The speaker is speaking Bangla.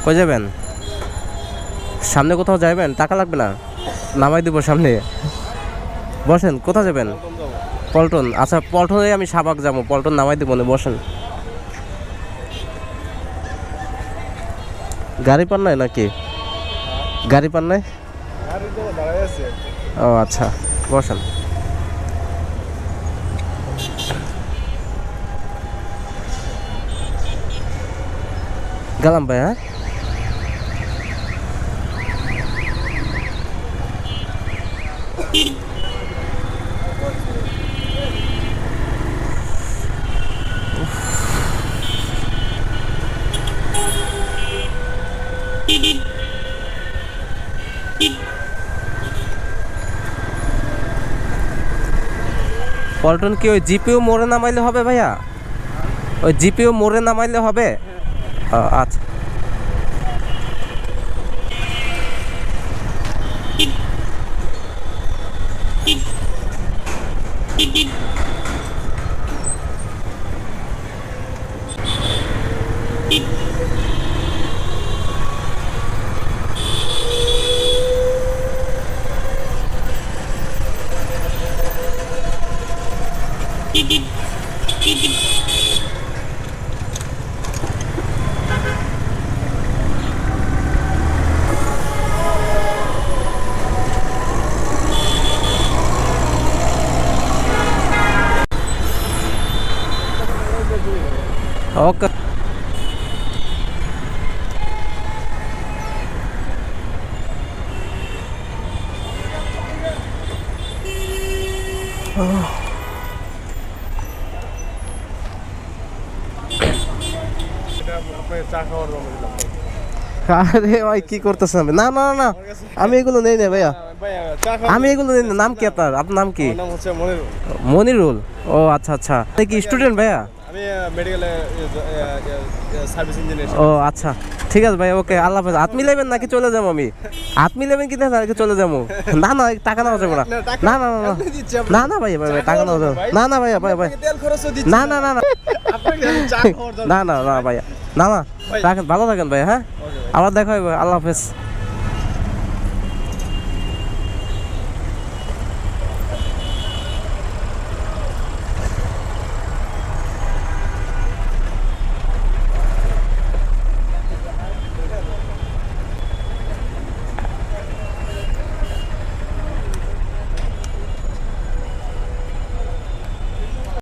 কই যাবেন? সামনে কোথাও যাবেন? টাকা লাগবে না, নামাই দিব সামনে। বসেন, কোথায় যাবেন? পল্টন। আচ্ছা, পল্টনে আমি শাহবাগ যাবো, পল্টন নামাই দিব না, বসেন। গাড়ি পান নাই নাকি? গাড়ি পান নাই? ও আচ্ছা, বসেন। গেলাম ভাই, হ্যাঁ। পল্টন কি ওই জিপিও মোড়ে নামাইলে হবে ভাইয়া? ওই জিপিও মোড়ে নামাইলে হবে? আচ্ছা। ওকে। আরে ভাই কি করতেছেন? না না না, আমি এগুলো নেই না ভাইয়া, আমি এগুলো নেই না। নাম কি আপনার? আপনার নাম কি? নাম হচ্ছে মনিরুল। মনিরুল। ও আচ্ছা আচ্ছা, আপনি কি স্টুডেন্ট ভাইয়া? আমি মেডিকেলে সার্ভিস ইঞ্জিনিয়ার। ও আচ্ছা, ঠিক আছে ভাই, ওকে, আল্লাহ হাফেজ। হাত মিলাইবেন নাকি চলে যাবো আমি? হাত মিলাইবেন কি না নাকি চলে যাবো? না না, টাকা নেওয়া যাবে না। না না না না না ভাই, ভাই টাকা নেওয়া যাবে না। না ভাইয়া, ভাই ভাই, তেল খরচও দিচ্ছি না না না না চা খাওয়ার না না না ভাইয়া, না না, রাখেন, ভালো থাকেন ভাই, হ্যাঁ, আবার দেখা হবে, আল্লাহ হাফেজ।